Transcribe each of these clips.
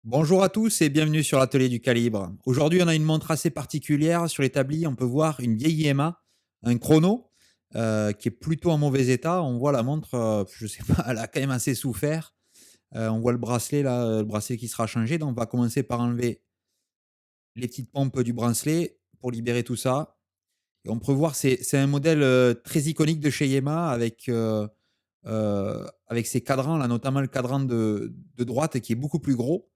Bonjour à tous et bienvenue sur l'atelier du calibre. Aujourd'hui, on a une montre assez particulière. Sur l'établi, on peut voir une vieille IMA, un chrono, qui est plutôt en mauvais état. On voit la montre, je sais pas, elle a quand même assez souffert. On voit le bracelet là, le bracelet qui sera changé. Donc on va commencer par enlever les petites pompes du bracelet pour libérer tout ça. Et on peut voir, c'est un modèle, très iconique de chez Yamaha avec ses cadrans là, notamment le cadran de droite qui est beaucoup plus gros.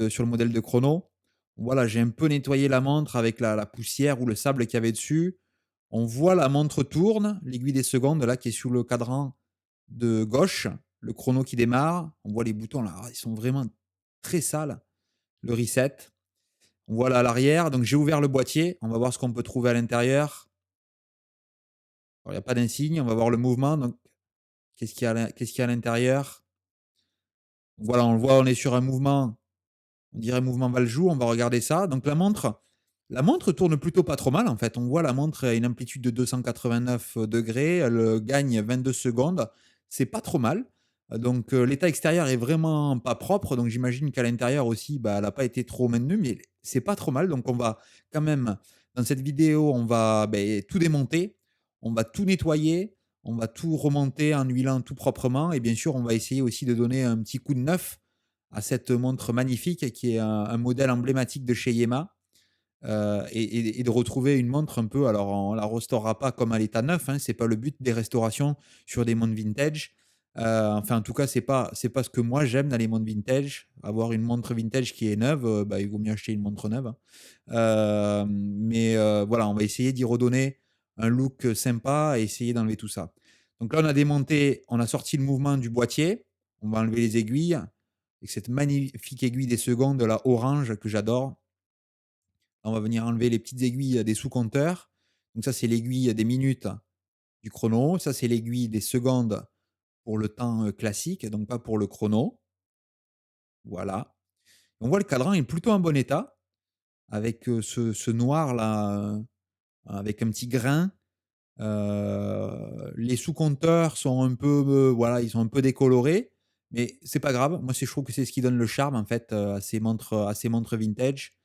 Sur le modèle de chrono. Voilà, j'ai un peu nettoyé la montre avec la poussière ou le sable qu'il y avait dessus. On voit la montre tourne, l'aiguille des secondes là qui est sous le cadran de gauche, le chrono qui démarre. On voit les boutons là, ils sont vraiment très sales. Le reset. On voit là à l'arrière, donc j'ai ouvert le boîtier. On va voir ce qu'on peut trouver à l'intérieur. Alors, il y a pas d'insigne, on va voir le mouvement. Donc, qu'est-ce qu'il y a à l'intérieur? Voilà, on le voit, on est sur un mouvement. On dirait mouvement Valjoux, on va regarder ça. Donc la montre tourne plutôt pas trop mal en fait. On voit la montre a une amplitude de 289°, elle, gagne 22 secondes. C'est pas trop mal. Donc l'état extérieur est vraiment pas propre, donc j'imagine qu'à l'intérieur aussi, bah, elle a pas été trop maintenue, mais c'est pas trop mal. Donc on va quand même dans cette vidéo, on va, beh, tout démonter, on va tout nettoyer, on va tout remonter en huilant tout proprement et bien sûr, on va essayer aussi de donner un petit coup de neuf à cette montre magnifique qui est un modèle emblématique de chez Yema, et de retrouver une montre un peu alors on la restaurera pas comme à l'état neuf, hein, c'est pas le but des restaurations sur des montres vintage. Enfin en tout cas c'est pas ce que moi j'aime dans les montres vintage. Avoir une montre vintage qui est neuve, bah, il vaut mieux acheter une montre neuve, hein. Mais voilà, on va essayer d'y redonner un look sympa et essayer d'enlever tout ça. Donc là on a démonté, on a sorti le mouvement du boîtier, on va enlever les aiguilles avec cette magnifique aiguille des secondes là orange que j'adore. On va venir enlever les petites aiguilles des sous-compteurs. Donc ça, c'est l'aiguille des minutes du chrono. Ça, c'est l'aiguille des secondes pour le temps, classique, donc pas pour le chrono. Voilà. On voit le cadran est plutôt en bon état avec, ce noir là, avec un petit grain. Les sous-compteurs sont un peu, voilà, ils sont un peu décolorés, mais c'est pas grave. Moi, je trouve que c'est ce qui donne le charme en fait, à ces montres vintage.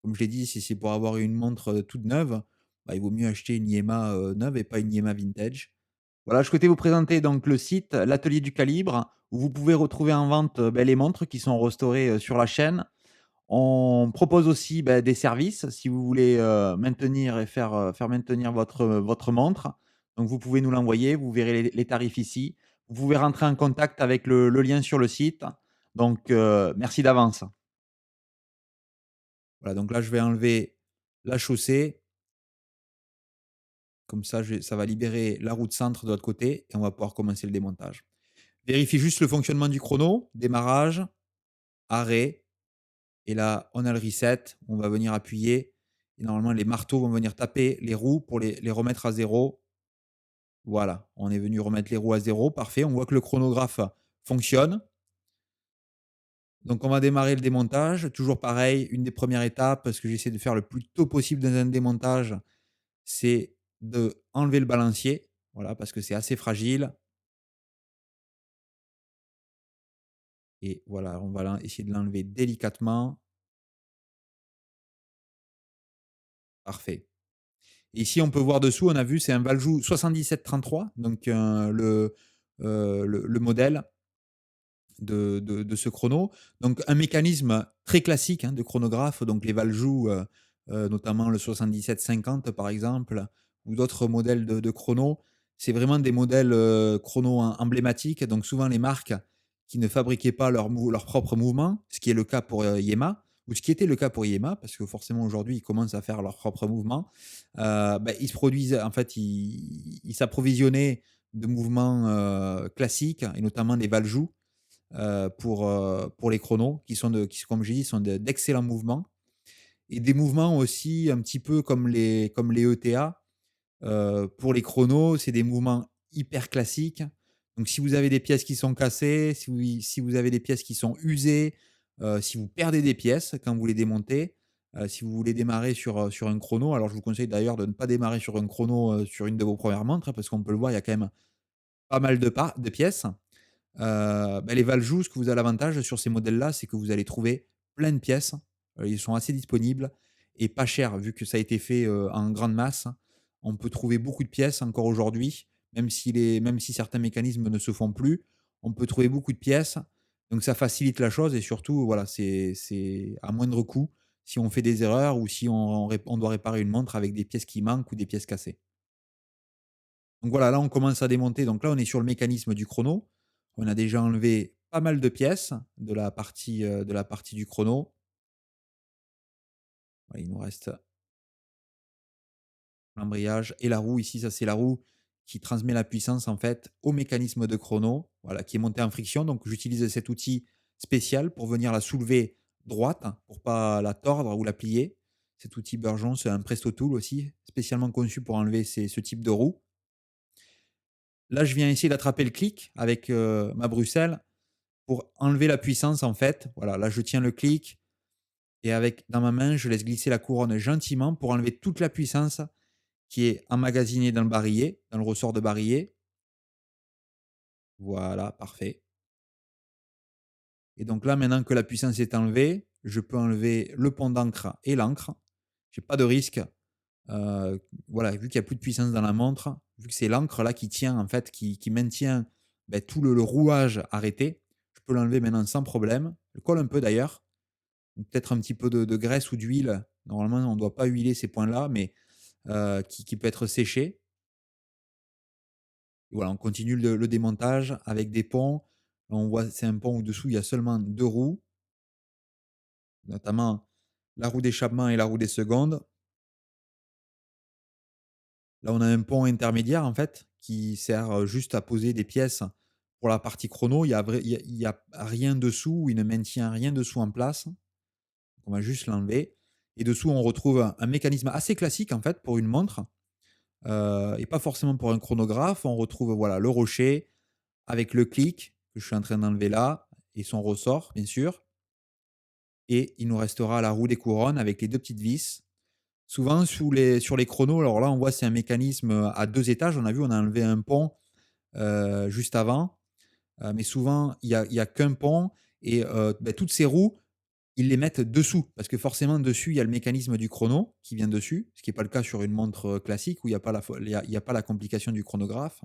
Comme je l'ai dit, si c'est pour avoir une montre, toute neuve, bah, il vaut mieux acheter une Yema, neuve et pas une Yema vintage. Voilà, je souhaitais vous présenter donc le site L'Atelier du Calibre, où vous pouvez retrouver en vente, les montres qui sont restaurées, sur la chaîne. On propose aussi, des services si vous voulez, maintenir et faire maintenir votre montre. Donc vous pouvez nous l'envoyer, vous verrez les tarifs ici. Vous pouvez rentrer en contact avec le lien sur le site. Donc merci d'avance. Voilà, donc là je vais enlever la chaussée. Comme ça, ça va libérer la roue de centre de l'autre côté et on va pouvoir commencer le démontage. Vérifie juste le fonctionnement du chrono, démarrage, arrêt, et là, on a le reset. On va venir appuyer et normalement, les marteaux vont venir taper les roues pour les remettre à zéro. Voilà, on est venu remettre les roues à zéro. Parfait. On voit que le chronographe fonctionne. Donc, on va démarrer le démontage. Toujours pareil, une des premières étapes, ce que j'essaie de faire le plus tôt possible dans un démontage, c'est de enlever le balancier. Voilà, parce que c'est assez fragile. Et voilà, on va essayer de l'enlever délicatement. Parfait. Et ici, on peut voir dessous, on a vu, c'est un Valjoux 7733, donc le modèle de ce chrono. Donc un mécanisme très classique, hein, de chronographe, donc les Valjoux, notamment le 7750 par exemple, ou d'autres modèles de chrono. C'est vraiment des modèles, chrono emblématiques, donc souvent les marques qui ne fabriquaient pas leurs propres mouvements, ce qui est le cas pour, Yema, ou ce qui était le cas pour Yema, parce que forcément aujourd'hui ils commencent à faire leurs propres mouvements. Ils se produisent en fait, ils s'approvisionnaient de mouvements, classiques et notamment des Valjoux, pour les chronos qui, comme j'ai dit, sont d'excellents mouvements et des mouvements aussi un petit peu comme les ETA. Pour les chronos, c'est des mouvements hyper classiques. Donc si vous avez des pièces qui sont cassées, si vous avez des pièces qui sont usées, si vous perdez des pièces quand vous les démontez, si vous voulez démarrer sur un chrono, alors je vous conseille d'ailleurs de ne pas démarrer sur un chrono, sur une de vos premières montres, hein, parce qu'on peut le voir, il y a quand même pas mal de pièces. Les Valjoux, ce que vous avez l'avantage sur ces modèles-là, c'est que vous allez trouver plein de pièces. Ils sont assez disponibles et pas chers vu que ça a été fait, en grande masse. On peut trouver beaucoup de pièces encore aujourd'hui, même si certains mécanismes ne se font plus, on peut trouver beaucoup de pièces. Donc ça facilite la chose et surtout, voilà, c'est à moindre coût si on fait des erreurs ou si on doit réparer une montre avec des pièces qui manquent ou des pièces cassées. Donc voilà, là, on commence à démonter. Donc là, on est sur le mécanisme du chrono. On a déjà enlevé pas mal de pièces de la partie du chrono. Ouais, il nous reste l'embrayage et la roue. Ici, ça, c'est la roue qui transmet la puissance, en fait, au mécanisme de chrono, voilà, qui est monté en friction. Donc, j'utilise cet outil spécial pour venir la soulever droite, pour pas la tordre ou la plier. Cet outil Burgeon, c'est un Presto Tool aussi, spécialement conçu pour enlever ce type de roue. Là, je viens essayer d'attraper le clic avec ma Bruxelles pour enlever la puissance, en fait. Voilà, là, je tiens le clic et avec dans ma main, je laisse glisser la couronne gentiment pour enlever toute la puissance qui est emmagasinée dans le barillet, dans le ressort de barillet. Voilà, parfait. Et donc là, maintenant que la puissance est enlevée, je peux enlever le pont d'encre et l'encre. J'ai pas de risque. Voilà, vu qu'il y a plus de puissance dans la montre, vu que c'est l'encre là qui tient en fait, qui maintient, tout le rouage arrêté, je peux l'enlever maintenant sans problème. Je colle un peu d'ailleurs. Ou peut-être un petit peu de graisse ou d'huile. Normalement, on ne doit pas huiler ces points-là, mais qui peut être séché. Et voilà, on continue le démontage avec des ponts. On voit, c'est un pont où dessous, il y a seulement 2 roues, notamment la roue d'échappement et la roue des secondes. Là, on a un pont intermédiaire, en fait, qui sert, juste à poser des pièces pour la partie chrono. Il y a rien dessous, il ne maintient rien dessous en place. On va juste l'enlever et dessous, on retrouve un mécanisme assez classique, en fait, pour une montre. Et pas forcément pour un chronographe. On retrouve, voilà, le rocher avec le clic que je suis en train d'enlever là et son ressort, bien sûr. Et il nous restera la roue des couronnes avec les 2 petites vis. Souvent sur les chronos, alors là, on voit c'est un mécanisme, à 2 étages. On a vu, on a enlevé un pont, juste avant, mais souvent il y a qu'un pont et toutes ces roues, ils les mettent dessous parce que forcément dessus, il y a le mécanisme du chrono qui vient dessus, ce qui est pas le cas sur une montre, classique où il y a pas il y a pas la complication du chronographe.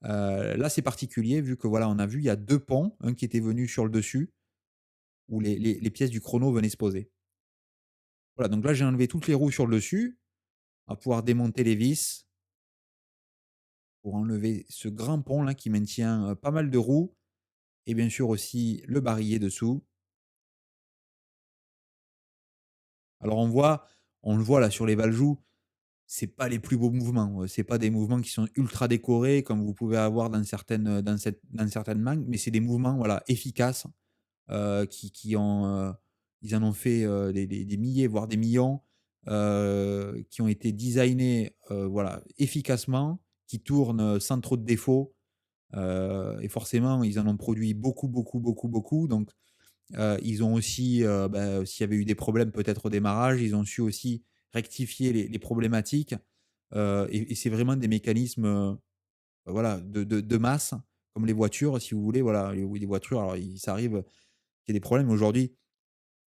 Là, c'est particulier vu que voilà, on a vu, il y a 2 ponts, un qui était venu sur le dessus où les pièces du chrono venaient se poser. Voilà, donc là, j'ai enlevé toutes les roues sur le dessus. On va pouvoir démonter les vis pour enlever ce grand pont là qui maintient, pas mal de roues et bien sûr aussi le barillet dessous. Alors on le voit là sur les Valjoux, c'est pas les plus beaux mouvements, c'est pas des mouvements qui sont ultra décorés comme vous pouvez avoir dans dans certaines mangues, mais c'est des mouvements, voilà, efficaces. Qui ont, ils en ont fait, des milliers, voire des millions, qui ont été designés, voilà, efficacement, qui tournent, sans trop de défauts, et forcément, ils en ont produit beaucoup, beaucoup, beaucoup, beaucoup, donc ils ont aussi, s'il y avait eu des problèmes peut-être au démarrage, ils ont su aussi rectifier les problématiques, et c'est vraiment des mécanismes, voilà, de masse, comme les voitures, si vous voulez, voilà, les voitures, alors il ça arrive qu'il y ait des problèmes. Aujourd'hui,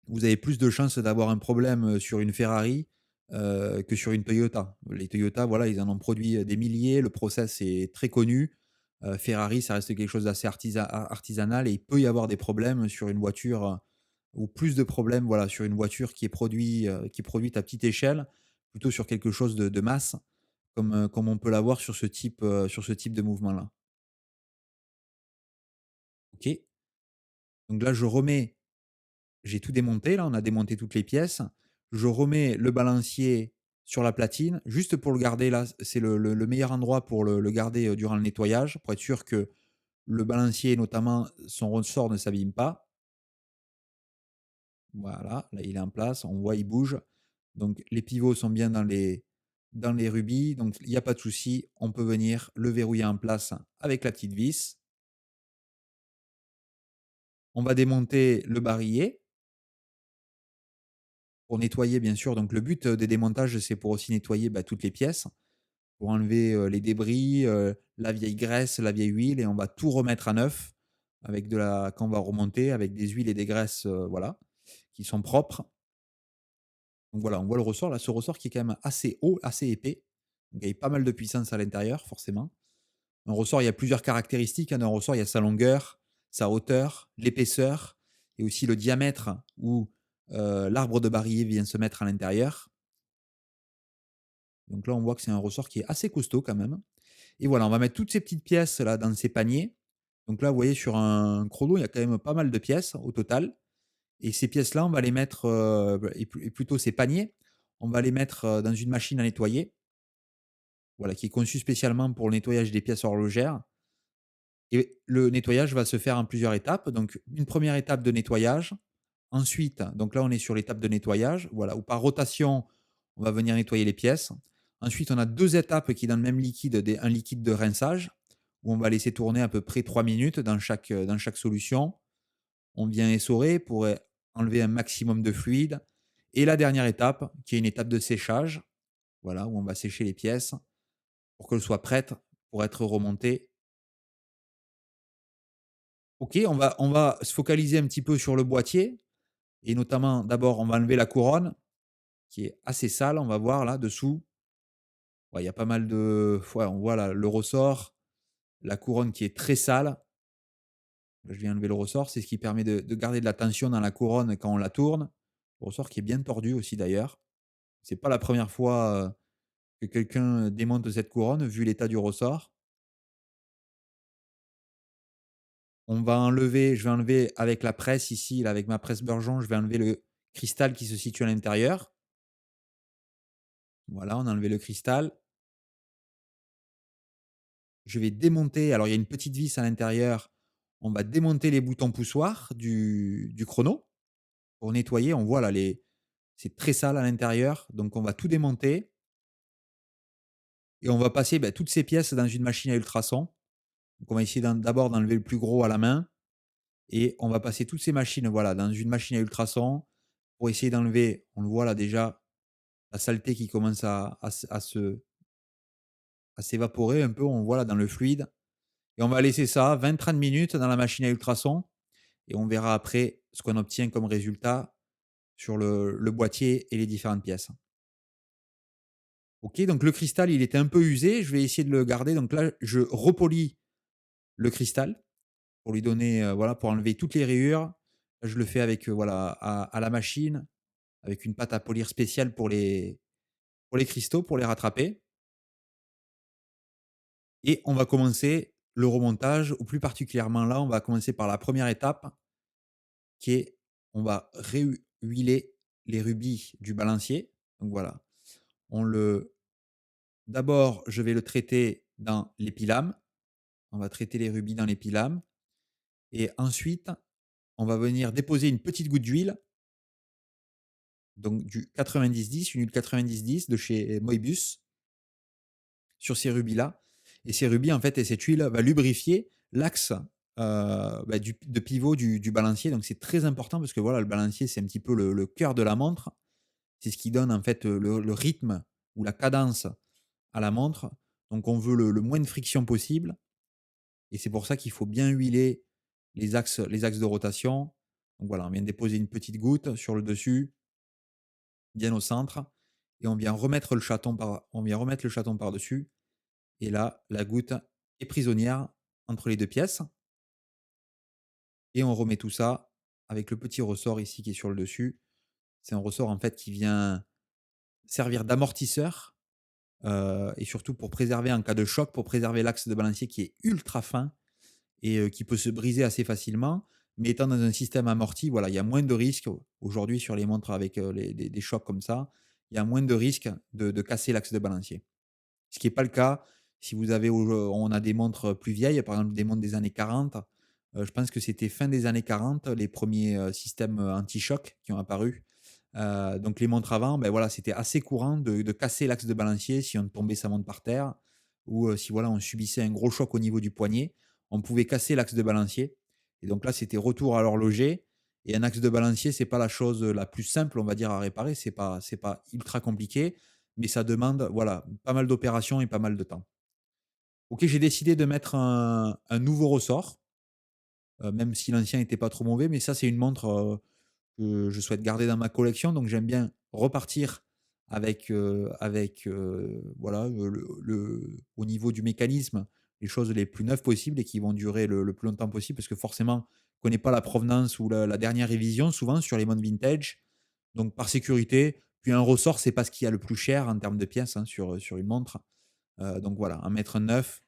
vous avez plus de chances d'avoir un problème, sur une Ferrari, que sur une Toyota. Les Toyota, voilà, ils en ont produit, des milliers, le process est très connu. Ferrari, ça reste quelque chose d'assez artisanal et il peut y avoir des problèmes sur une voiture, ou plus de problèmes, voilà, sur une voiture qui est produite à petite échelle, plutôt sur quelque chose de masse, comme on peut l'avoir sur ce type de mouvement-là. OK, donc là, j'ai tout démonté là, on a démonté toutes les pièces. Je remets le balancier sur la platine, juste pour le garder là, c'est le meilleur endroit pour le garder, durant le nettoyage, pour être sûr que le balancier, notamment son ressort, ne s'abîme pas. Voilà, là il est en place, on voit il bouge. Donc les pivots sont bien dans les rubis, donc il y a pas de souci, on peut venir le verrouiller en place avec la petite vis. On va démonter le barillet pour nettoyer bien sûr, donc le but, des démontages, c'est pour aussi nettoyer, toutes les pièces. Pour enlever, les débris, la vieille graisse, la vieille huile et on va tout remettre à neuf. avec de la quand on va remonter avec des huiles et des graisses, voilà, qui sont propres. Donc voilà, on voit le ressort là, ce ressort qui est quand même assez haut, assez épais. Donc il y a pas mal de puissance à l'intérieur forcément. Un ressort, il y a plusieurs caractéristiques, hein, d'un ressort, il y a sa longueur, sa hauteur, l'épaisseur et aussi le diamètre où, l'arbre de barillet vient se mettre à l'intérieur. Donc là, on voit que c'est un ressort qui est assez costaud quand même. Et voilà, on va mettre toutes ces petites pièces là dans ces paniers. Donc là, vous voyez sur un chrono, il y a quand même pas mal de pièces au total. Et ces pièces-là, on va les mettre, et plutôt ces paniers, on va les mettre, dans une machine à nettoyer, voilà, qui est conçue spécialement pour le nettoyage des pièces horlogères. Et le nettoyage va se faire en plusieurs étapes. Donc une première étape de nettoyage. Ensuite, donc là, on est sur l'étape de nettoyage, voilà, où par rotation, on va venir nettoyer les pièces. Ensuite, on a 2 étapes qui est dans le même liquide, un liquide de rinçage, où on va laisser tourner à peu près 3 minutes dans chaque solution. On vient essorer pour, enlever un maximum de fluide. Et la dernière étape, qui est une étape de séchage, voilà, où on va sécher les pièces pour qu'elles soient prêtes pour être remontées. OK, on va se focaliser un petit peu sur le boîtier et notamment, d'abord, on va enlever la couronne qui est assez sale, on va voir là dessous. Ouais, il y a pas mal de ouais, on voit là le ressort, la couronne qui est très sale. Je viens enlever le ressort, c'est ce qui permet de garder de la tension dans la couronne quand on la tourne. Le ressort qui est bien tordu aussi d'ailleurs. C'est pas la première fois, que quelqu'un démonte cette couronne vu l'état du ressort. Je vais enlever avec la presse ici, là, avec ma presse Burgeon, je vais enlever le cristal qui se situe à l'intérieur. Voilà, on a enlevé le cristal. Je vais démonter, alors il y a une petite vis à l'intérieur, on va démonter les boutons poussoirs du chrono pour nettoyer. On voit là c'est très sale à l'intérieur, donc on va tout démonter et on va passer, bah, toutes ces pièces dans une machine à ultrasons. Donc on va essayer d'abord d'enlever le plus gros à la main et on va passer toutes ces machines, voilà, dans une machine à ultrasons pour essayer d'enlever, on le voit là déjà, la saleté qui commence à s'évaporer un peu, on voit là dans le fluide et on va laisser ça 20-30 minutes dans la machine à ultrasons. Et on verra après ce qu'on obtient comme résultat sur le boîtier et les différentes pièces. OK, donc le cristal, il était un peu usé, je vais essayer de le garder. Donc là, je repolis le cristal pour lui donner, voilà, pour enlever toutes les rayures. Je le fais avec, voilà, à la machine, avec une pâte à polir spéciale pour les cristaux, pour les rattraper et on va commencer le remontage ou plus particulièrement là, on va commencer par la première étape qui est on va huiler les rubis du balancier. Donc voilà, on le d'abord, je vais le traiter dans l'épilamme. On va traiter les rubis dans l'épilamme et ensuite, on va venir déposer une petite goutte d'huile, donc du 90-10, une huile 90-10 de chez Moebius sur ces rubis-là et ces rubis, en fait et cette huile va lubrifier l'axe, bah, de pivot du balancier. Donc c'est très important parce que voilà, le balancier, c'est un petit peu le cœur de la montre. C'est ce qui donne en fait, le rythme ou la cadence à la montre. Donc on veut le moins de friction possible et c'est pour ça qu'il faut bien huiler les axes de rotation. Donc voilà, on vient déposer une petite goutte sur le dessus, bien au centre et on vient remettre le chaton par-dessus et là, la goutte est prisonnière entre les 2 pièces et on remet tout ça avec le petit ressort ici qui est sur le dessus. C'est un ressort en fait qui vient servir d'amortisseur, et surtout pour préserver en cas de choc, pour préserver l'axe de balancier qui est ultra fin et qui peut se briser assez facilement. Mais étant dans un système amorti, voilà, il y a moins de risques aujourd'hui sur les montres avec, des chocs comme ça, il y a moins de risques de casser l'axe de balancier. Ce qui est pas le cas si vous avez on a des montres plus vieilles, par exemple des montres des années 40, je pense que c'était fin des années 40 les premiers systèmes, anti-choc qui ont apparu. Donc les montres avant, ben voilà, c'était assez courant de casser l'axe de balancier si on tombait sa montre par terre ou, si voilà, on subissait un gros choc au niveau du poignet, on pouvait casser l'axe de balancier et donc là, c'était retour à l'horloger et un axe de balancier, c'est pas la chose, la plus simple, on va dire, à réparer. C'est pas ultra compliqué, mais ça demande, voilà, pas mal d'opérations et pas mal de temps. OK, j'ai décidé de mettre un nouveau ressort. même si l'ancien était pas trop mauvais. Mais ça, c'est une montre, que je souhaite garder dans ma collection, donc j'aime bien repartir avec voilà, au niveau du mécanisme, les choses les plus neuves possibles et qui vont durer le plus longtemps possible. Parce que forcément, on ne connaît pas la provenance ou la dernière révision souvent sur les montres vintage. Donc par sécurité, puis un ressort, c'est pas ce qu'il y a le plus cher en termes de pièces, hein, sur une montre. Donc voilà, en mettre un neuf,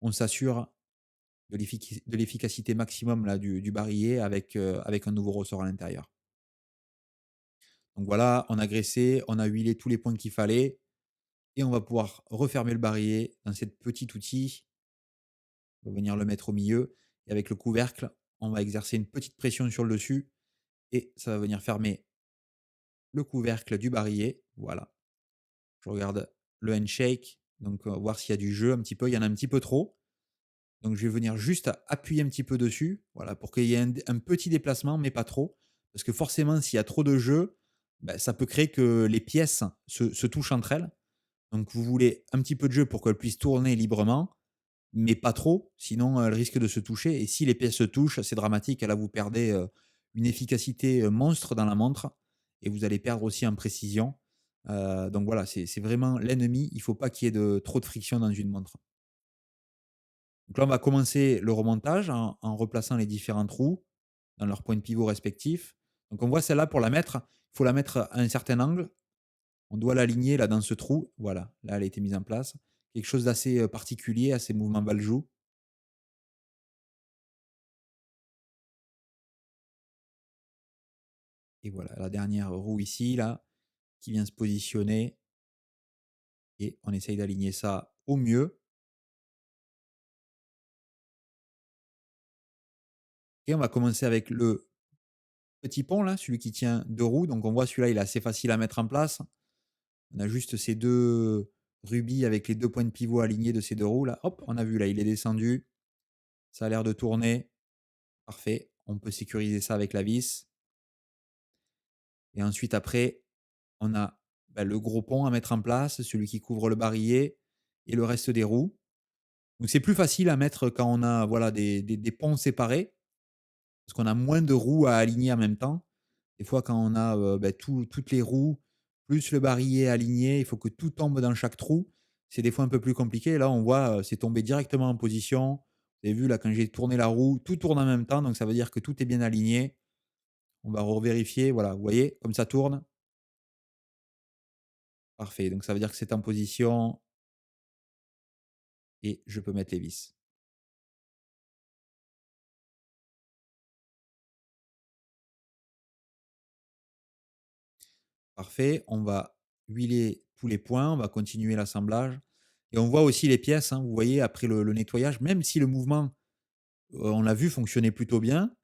on s'assure de l'efficacité maximum là du barillet avec un nouveau ressort à l'intérieur. Donc voilà, on a graissé, on a huilé tous les points qu'il fallait et on va pouvoir refermer le barillet dans cet petit outil. On va venir le mettre au milieu et avec le couvercle, on va exercer une petite pression sur le dessus et ça va venir fermer le couvercle du barillet. Voilà. Je regarde le handshake, donc voir s'il y a du jeu un petit peu. Il y en a un petit peu trop. Donc je vais venir juste appuyer un petit peu dessus, voilà, pour qu'il y ait un petit déplacement, mais pas trop. Parce que forcément, s'il y a trop de jeu, bah, ça peut créer que les pièces se touchent entre elles. Donc vous voulez un petit peu de jeu pour qu'elles puissent tourner librement, mais pas trop, sinon elles risquent de se toucher. Et si les pièces se touchent, c'est dramatique. Là, vous perdez une efficacité monstre dans la montre et vous allez perdre aussi en précision. Donc voilà, c'est vraiment l'ennemi. Il ne faut pas qu'il y ait trop de friction dans une montre. Donc là, on va commencer le remontage en replaçant les différents trous dans leurs points de pivot respectifs. Donc on voit celle-là pour la mettre, il faut la mettre à un certain angle. On doit l'aligner là dans ce trou. Voilà, là elle a été mise en place. Quelque chose d'assez particulier à ces mouvements Valjoux. Et voilà, la dernière roue ici, là, qui vient se positionner. Et on essaye d'aligner ça au mieux. Et on va commencer avec le petit pont, là, celui qui tient deux roues. Donc on voit celui-là, il est assez facile à mettre en place. On a juste ces 2 rubis avec les 2 points de pivot alignés de ces 2 roues là. Hop, on a vu là, il est descendu. Ça a l'air de tourner. Parfait. On peut sécuriser ça avec la vis. Et ensuite après, on a, bah, le gros pont à mettre en place, celui qui couvre le barillet et le reste des roues. Donc c'est plus facile à mettre quand on a, voilà, des ponts séparés, parce qu'on a moins de roues à aligner en même temps. Des fois, quand on a, bah, toutes les roues, plus le barillet aligné, il faut que tout tombe dans chaque trou. C'est des fois un peu plus compliqué. Là, on voit, c'est tombé directement en position. Vous avez vu là, quand j'ai tourné la roue, tout tourne en même temps, donc ça veut dire que tout est bien aligné. On va revérifier, voilà, vous voyez, comme ça tourne. Parfait, donc ça veut dire que c'est en position et je peux mettre les vis. Parfait, on va huiler tous les points, on va continuer l'assemblage et on voit aussi les pièces, hein. Vous voyez après le nettoyage, même si le mouvement, on l'a vu fonctionner plutôt bien,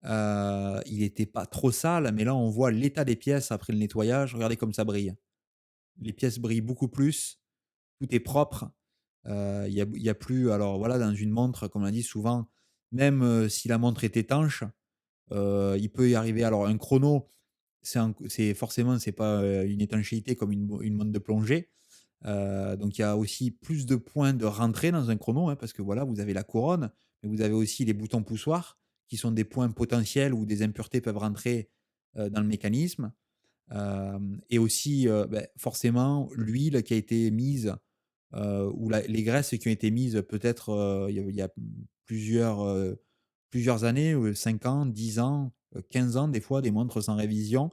il était pas trop sale, mais là on voit l'état des pièces après le nettoyage. Regardez comme ça brille. Les pièces brillent beaucoup plus, tout est propre, il y a plus alors voilà, dans une montre, comme on a dit souvent, même, si la montre est étanche, il peut y arriver alors un chrono, c'est forcément, c'est pas, une étanchéité comme une montre de plongée. Donc il y a aussi plus de points de rentrée dans un chrono, hein, parce que voilà, vous avez la couronne, mais vous avez aussi les boutons poussoirs qui sont des points potentiels où des impuretés peuvent rentrer, dans le mécanisme. Et aussi, forcément l'huile qui a été mise, ou les graisses qui ont été mises peut-être, il y a plusieurs, plusieurs années, 5 ans, 10 ans, 15 ans des fois, des montres sans révision.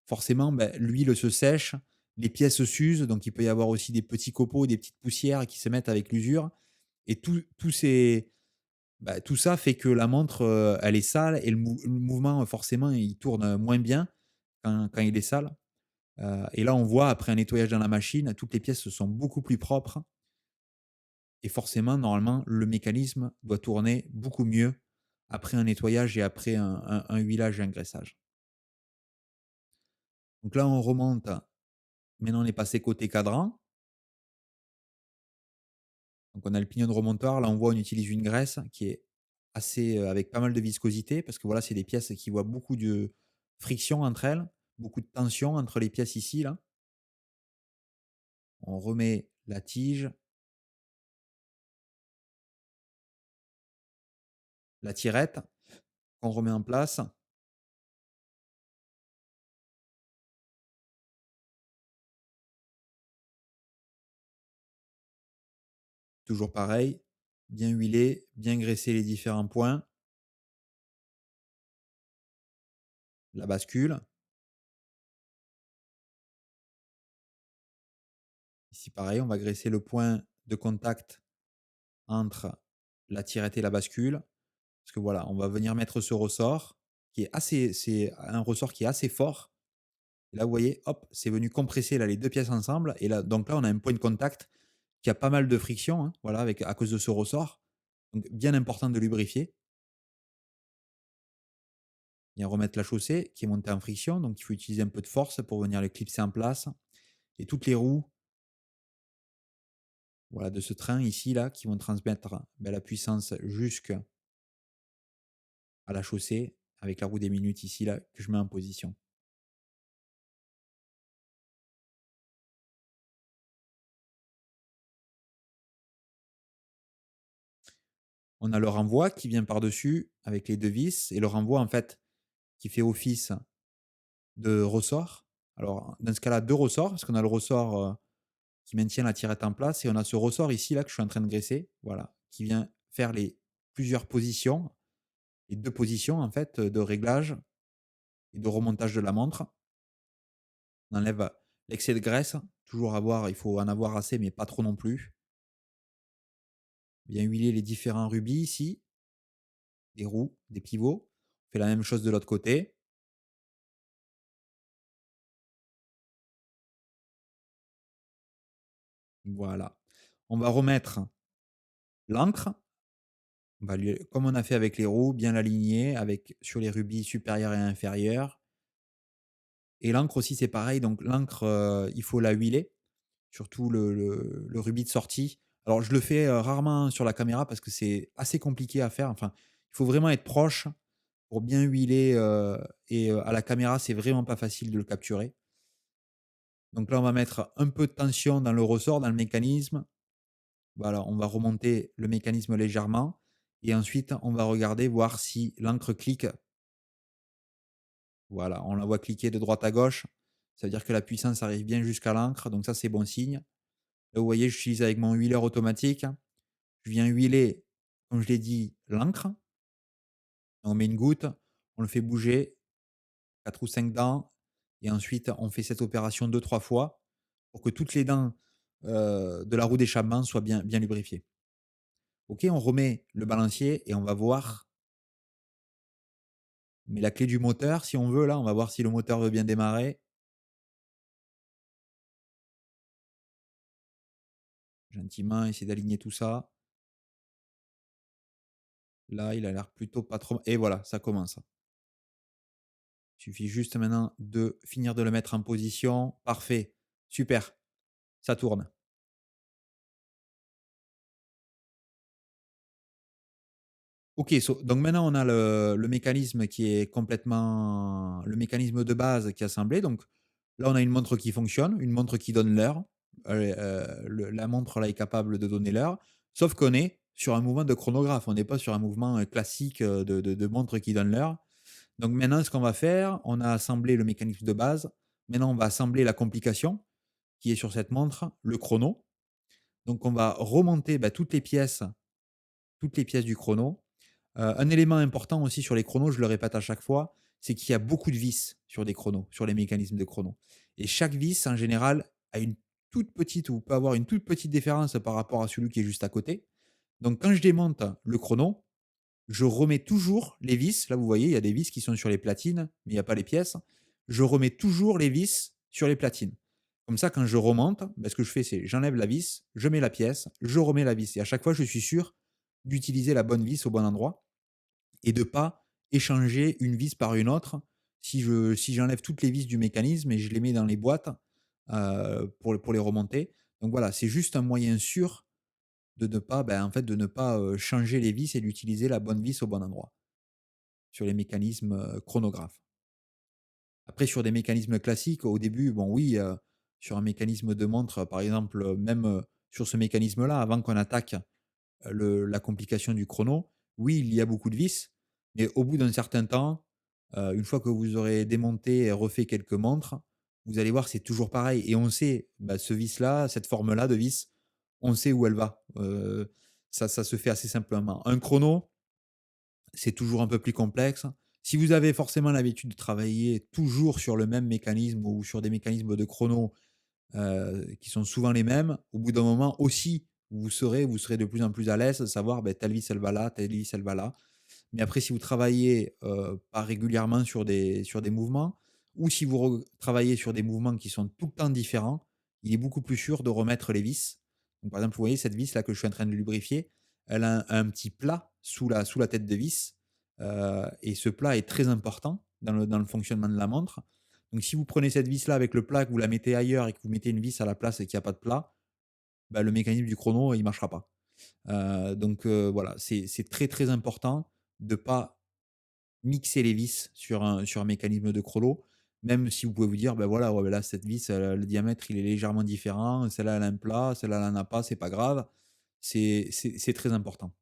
Forcément, l'huile se sèche, les pièces s'usent, donc il peut y avoir aussi des petits copeaux, des petites poussières qui se mettent avec l'usure et tout ça fait que la montre, elle est sale et le mouvement, forcément, il tourne moins bien quand il est sale. Et là, on voit après un nettoyage dans la machine, toutes les pièces sont beaucoup plus propres et forcément, normalement, le mécanisme doit tourner beaucoup mieux après un nettoyage et après un huilage et un graissage. Donc là, on remonte. Maintenant, on est passé côté cadran. Donc on a le pignon de remontoir. Là, on voit, on utilise une graisse qui est assez, avec pas mal de viscosité parce que voilà, c'est des pièces qui voient beaucoup de friction entre elles, beaucoup de tension entre les pièces ici, là. On remet la tige, la tirette. qu'on remet en place. Toujours pareil, bien huiler, bien graisser les différents points. La bascule. Ici pareil, on va graisser le point de contact entre la tirette et la bascule. Parce que voilà, on va venir mettre ce ressort qui est assez, c'est un ressort qui est assez fort. Et là, vous voyez, hop, c'est venu compresser là, les deux pièces ensemble. Et là, donc là, on a un point de contact qui a pas mal de friction, hein, voilà, avec, à cause de ce ressort. Donc, bien important de lubrifier. Bien remettre la chaussée qui est montée en friction. Donc, il faut utiliser un peu de force pour venir le clipser en place. Et toutes les roues, voilà, de ce train ici, là, qui vont transmettre ben, la puissance jusqu'à la chaussée avec la roue des minutes ici, là, que je mets en position. On a le renvoi qui vient par-dessus avec les deux vis et le renvoi, en fait, qui fait office de ressort. Alors, dans ce cas-là, deux ressorts, parce qu'on a le ressort qui maintient la tirette en place et on a ce ressort ici, là, que je suis en train de graisser, voilà, qui vient faire les plusieurs positions, les deux positions, en fait, de réglage et de remontage de la montre. On enlève l'excès de graisse, toujours avoir, il faut en avoir assez, mais pas trop non plus. Bien huiler les différents rubis ici, des roues, des pivots. On fait la même chose de l'autre côté. Voilà. On va remettre l'encre. On va comme on a fait avec les roues, bien l'aligner avec sur les rubis supérieurs et inférieurs. Et l'encre aussi, c'est pareil. Donc l'encre, il faut la huiler, surtout le rubis de sortie. Alors je le fais rarement sur la caméra parce que c'est assez compliqué à faire. Enfin, il faut vraiment être proche pour bien huiler et à la caméra, c'est vraiment pas facile de le capturer. Donc là, on va mettre un peu de tension dans le ressort, dans le mécanisme. Voilà, on va remonter le mécanisme légèrement et ensuite on va regarder voir si l'encre clique. Voilà, on la voit cliquer de droite à gauche. Ça veut dire que la puissance arrive bien jusqu'à l'encre, donc ça c'est bon signe. Là, vous voyez, j'utilise avec mon huileur automatique. Je viens huiler, comme je l'ai dit, l'encre. On met une goutte, on le fait bouger 4 ou 5 dents et ensuite on fait cette opération deux trois fois pour que toutes les dents de la roue d'échappement soient bien lubrifiées. Ok, on remet le balancier et on va voir. On met la clé du moteur si on veut là, on va voir si le moteur veut bien démarrer. Gentiment, essayer d'aligner tout ça. Là, il a l'air plutôt pas trop et voilà, ça commence. Il suffit juste maintenant de finir de le mettre en position. Parfait, super, ça tourne. OK, donc maintenant on a le mécanisme qui est complètement le mécanisme de base qui est assemblé. Donc là, on a une montre qui fonctionne, une montre qui donne l'heure. Le la montre là est capable de donner l'heure, sauf qu'on est sur un mouvement de chronographe. On n'est pas sur un mouvement, classique, de montre qui donne l'heure. Donc maintenant, ce qu'on va faire, on a assemblé le mécanisme de base. Maintenant, on va assembler la complication qui est sur cette montre, le chrono. Donc on va remonter, bah, toutes les pièces du chrono. Un élément important aussi sur les chronos, je le répète à chaque fois, c'est qu'il y a beaucoup de vis sur des chronos, sur les mécanismes de chrono. Et chaque vis, en général, a une toute petite ou peut avoir une toute petite différence par rapport à celui qui est juste à côté. Donc quand je démonte le chrono, je remets toujours les vis. Là, vous voyez, il y a des vis qui sont sur les platines, mais il n'y a pas les pièces. Je remets toujours les vis sur les platines. Comme ça, quand je remonte, ben, ce que je fais, c'est j'enlève la vis, je mets la pièce, je remets la vis. Et à chaque fois, je suis sûr d'utiliser la bonne vis au bon endroit et de ne pas échanger une vis par une autre. Si j'enlève toutes les vis du mécanisme et je les mets dans les boîtes pour les remonter. Donc voilà, c'est juste un moyen sûr de ne pas, ben, en fait, de ne pas changer les vis et d'utiliser la bonne vis au bon endroit sur les mécanismes chronographes. Après, sur des mécanismes classiques, au début, bon, oui, sur un mécanisme de montre, par exemple, même sur ce mécanisme-là, avant qu'on attaque la complication du chrono, oui, il y a beaucoup de vis. Mais au bout d'un certain temps, une fois que vous aurez démonté et refait quelques montres, vous allez voir, c'est toujours pareil et on sait, bah, ce vis-là, cette forme-là de vis, on sait où elle va. Ça se fait assez simplement. Un chrono, c'est toujours un peu plus complexe. Si vous avez forcément l'habitude de travailler toujours sur le même mécanisme ou sur des mécanismes de chrono, qui sont souvent les mêmes, au bout d'un moment aussi, vous serez de plus en plus à l'aise de savoir, beh, telle vis elle va là, telle vis elle va là. Mais après si vous travaillez, pas régulièrement sur des mouvements ou si vous travaillez sur des mouvements qui sont tout le temps différents, il est beaucoup plus sûr de remettre les vis. Donc par exemple, vous voyez cette vis là que je suis en train de lubrifier, elle a un petit plat sous la tête de vis, et ce plat est très important dans le fonctionnement de la montre. Donc si vous prenez cette vis là avec le plat, que vous la mettez ailleurs et que vous mettez une vis à la place et qu'il y a pas de plat, bah, le mécanisme du chrono, il marchera pas. Donc voilà, c'est très, très important de pas mixer les vis sur un mécanisme de chrono, même si vous pouvez vous dire: «Bah, voilà, ouais, bah, là, cette vis, le diamètre, il est légèrement différent, celle-là, elle a un plat, celle-là, elle en a pas, c'est pas grave». C'est très important.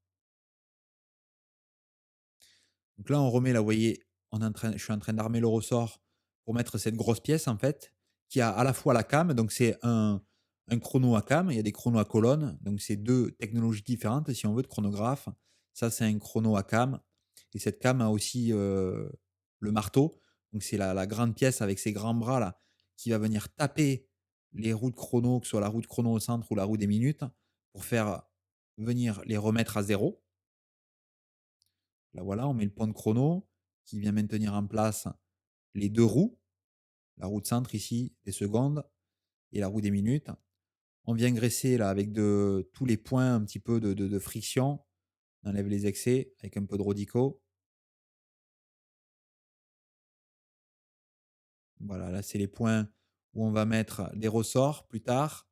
Donc là, on remet là, vous voyez, je suis en train d'armer le ressort pour mettre cette grosse pièce, en fait, qui a à la fois la came, donc c'est un chrono à came, il y a des chronos à colonne, donc c'est 2 technologies différentes, si on veut, de chronographe. Ça, c'est un chrono à came et cette came a aussi, le marteau, donc c'est la grande pièce avec ses grands bras là, qui va venir taper les roues de chrono, que ce soit la roue de chrono au centre ou la roue des minutes, pour faire venir les remettre à zéro. Là, voilà, on met le point de chrono qui vient maintenir en place les 2 roues, la roue de centre ici, des secondes et la roue des minutes. On vient graisser là avec tous les points un petit peu de friction. On enlève les excès avec un peu de Rodico. Voilà, là, c'est les points où on va mettre des ressorts plus tard.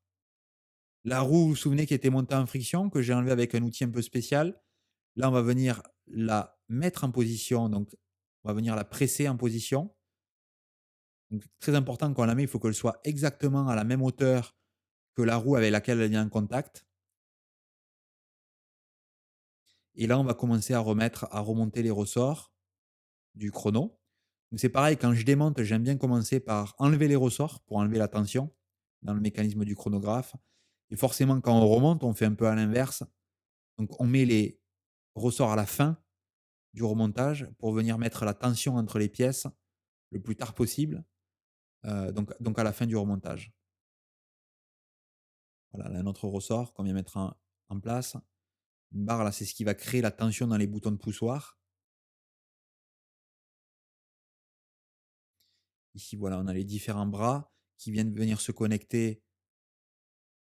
La roue, vous vous souvenez, qui était montée en friction, que j'ai enlevée avec un outil un peu spécial. Là, on va venir la mettre en position, donc on va venir la presser en position. Donc très important quand on la met, il faut qu'elle soit exactement à la même hauteur que la roue avec laquelle elle vient en contact. Et là, on va commencer à remonter les ressorts du chrono. Donc c'est pareil, quand je démonte, j'aime bien commencer par enlever les ressorts pour enlever la tension dans le mécanisme du chronographe. Et forcément, quand on remonte, on fait un peu à l'inverse. Donc on met les ressorts à la fin du remontage pour venir mettre la tension entre les pièces le plus tard possible, donc à la fin du remontage. Voilà, là, un autre ressort qu'on vient mettre en place. Une barre là, c'est ce qui va créer la tension dans les boutons de poussoir. Ici, voilà, on a les différents bras qui viennent venir se connecter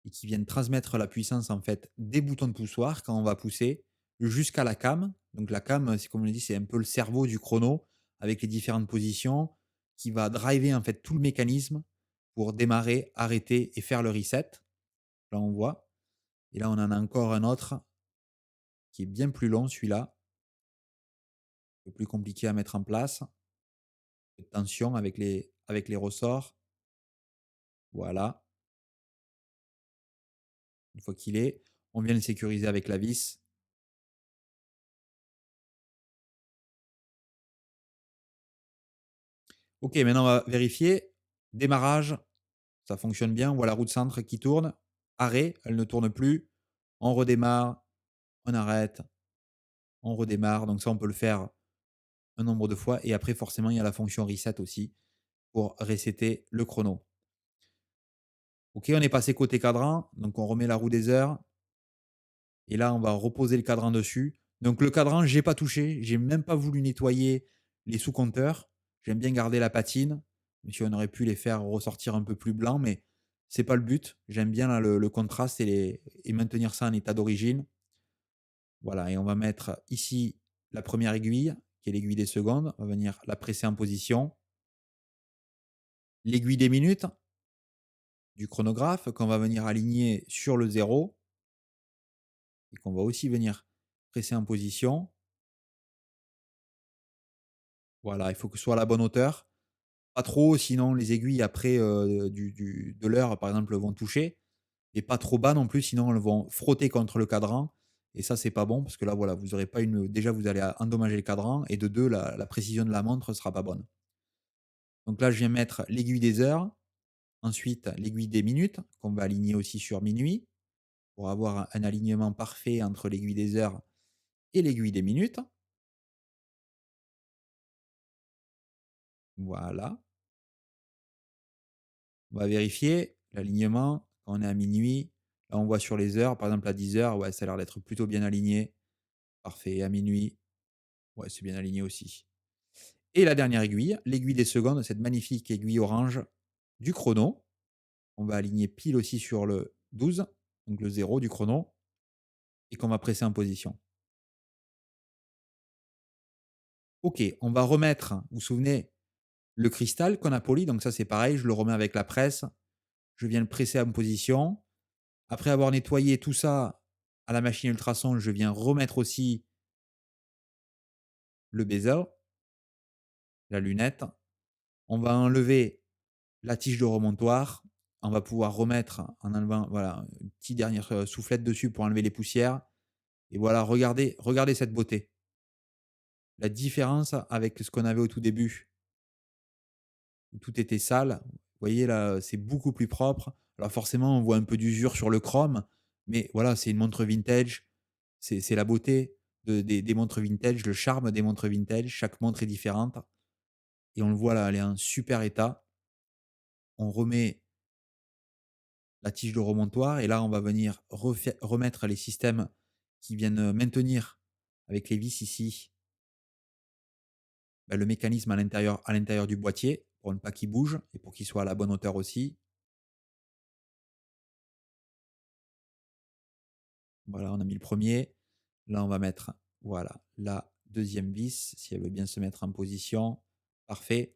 et qui viennent transmettre la puissance en fait des boutons de poussoir quand on va pousser jusqu'à la came. Donc la came, c'est comme on l'a dit, c'est un peu le cerveau du chrono avec les différentes positions qui va driver en fait tout le mécanisme pour démarrer, arrêter et faire le reset. Là, on voit. Et là, on en a encore un autre qui est bien plus long, celui-là, un peu plus compliqué à mettre en place. Tension avec les ressorts. Voilà. Une fois qu'il est, on vient le sécuriser avec la vis. OK, maintenant on va vérifier. Démarrage, ça fonctionne bien. On voit la roue de centre qui tourne. Arrêt, elle ne tourne plus. On redémarre, on arrête, on redémarre. Donc ça, on peut le faire un nombre de fois. Et après, forcément, il y a la fonction reset aussi pour resetter le chrono. OK, on est passé côté cadran. Donc on remet la roue des heures. Et là, on va reposer le cadran dessus. Donc le cadran, j'ai pas touché, j'ai même pas voulu nettoyer les sous-compteurs. J'aime bien garder la patine, même si on aurait pu les faire ressortir un peu plus blancs, mais c'est pas le but. J'aime bien là, le contraste et maintenir ça en état d'origine. Voilà, et on va mettre ici la première aiguille, qui est l'aiguille des secondes. On va venir la presser en position. L'aiguille des minutes du chronographe qu'on va venir aligner sur le zéro et qu'on va aussi venir presser en position. Voilà, il faut que ce soit à la bonne hauteur. Pas trop, sinon les aiguilles après, de l'heure, par exemple, vont toucher et pas trop bas non plus, sinon elles vont frotter contre le cadran et ça, c'est pas bon parce que là, voilà, vous aurez pas une déjà, vous allez endommager le cadran et de 2 la précision de la montre sera pas bonne. Donc là, je viens mettre l'aiguille des heures, ensuite l'aiguille des minutes qu'on va aligner aussi sur minuit pour avoir un alignement parfait entre l'aiguille des heures et l'aiguille des minutes. Voilà. On va vérifier l'alignement quand on est à minuit. Là, on voit sur les heures, par exemple à 10 heures, ouais, ça a l'air d'être plutôt bien aligné. Parfait. Et à minuit, ouais, c'est bien aligné aussi. Et la dernière aiguille, l'aiguille des secondes, cette magnifique aiguille orange du chrono. On va aligner pile aussi sur le 12, donc le 0 du chrono, et qu'on va presser en position. OK, on va remettre, vous vous souvenez, le cristal qu'on a poli, donc ça c'est pareil, je le remets avec la presse, je viens le presser en position. Après avoir nettoyé tout ça à la machine ultrason, je viens remettre aussi le bezel, la lunette. On va enlever la tige de remontoir. On va pouvoir remettre en enlevant, voilà, une petite dernière soufflette dessus pour enlever les poussières. Et voilà, regardez cette beauté. La différence avec ce qu'on avait au tout début, où tout était sale. Vous voyez là, c'est beaucoup plus propre. Alors forcément, on voit un peu d'usure sur le chrome, mais voilà, c'est une montre vintage. C'est la beauté des montres vintage, le charme des montres vintage. Chaque montre est différente et on le voit là, elle est en super état. On remet la tige de remontoir et là, on va venir remettre les systèmes qui viennent maintenir avec les vis ici, bah, le mécanisme à l'intérieur du boîtier pour ne pas qu'il bouge et pour qu'il soit à la bonne hauteur aussi. Voilà, on a mis le premier. Là, on va mettre, voilà, la deuxième vis, si elle veut bien se mettre en position. Parfait.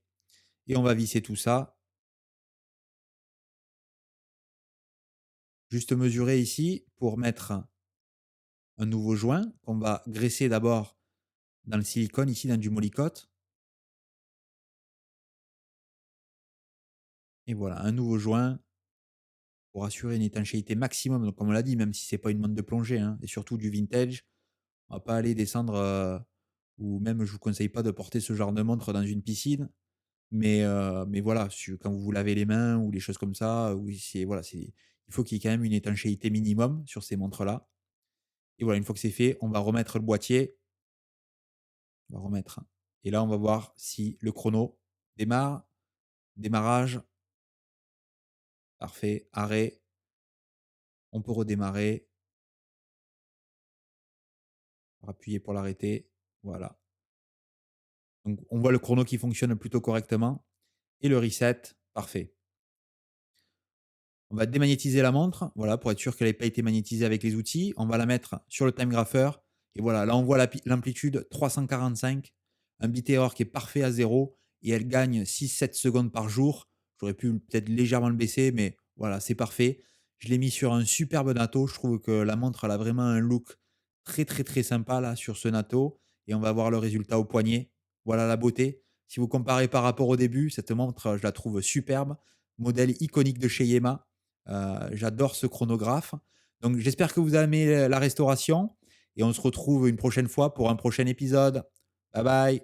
Et on va visser tout ça. Juste mesurer ici pour mettre un nouveau joint qu'on va graisser d'abord dans le silicone, ici dans du molykote. Et voilà, un nouveau joint pour assurer une étanchéité maximum. Donc, comme on l'a dit, même si c'est pas une montre de plongée, hein, et surtout du vintage, on va pas aller descendre, ou même je vous conseille pas de porter ce genre de montre dans une piscine. Mais voilà, quand vous vous lavez les mains ou les choses comme ça, oui, c'est voilà, il faut qu'il y ait quand même une étanchéité minimum sur ces montres-là. Et voilà, une fois que c'est fait, on va remettre le boîtier, on va remettre, et là, on va voir si le chrono démarre. Démarrage, parfait, arrêt, on peut redémarrer, appuyer pour l'arrêter, voilà. Donc on voit le chrono qui fonctionne plutôt correctement et le reset, parfait. On va démagnétiser la montre, voilà, pour être sûr qu'elle ait pas été magnétisée avec les outils. On va la mettre sur le time grapher et voilà, là on voit l'amplitude 345, un bit error qui est parfait à 0 et elle gagne 6-7 secondes par jour. J'aurais pu peut-être légèrement le baisser, mais voilà, c'est parfait. Je l'ai mis sur un superbe natto. Je trouve que la montre, elle a vraiment un look très, très, très sympa là sur ce natto et on va voir le résultat au poignet. Voilà la beauté. Si vous comparez par rapport au début, cette montre, je la trouve superbe. Modèle iconique de chez Yema. J'adore ce chronographe. Donc j'espère que vous avez aimé la restauration et on se retrouve une prochaine fois pour un prochain épisode. Bye bye.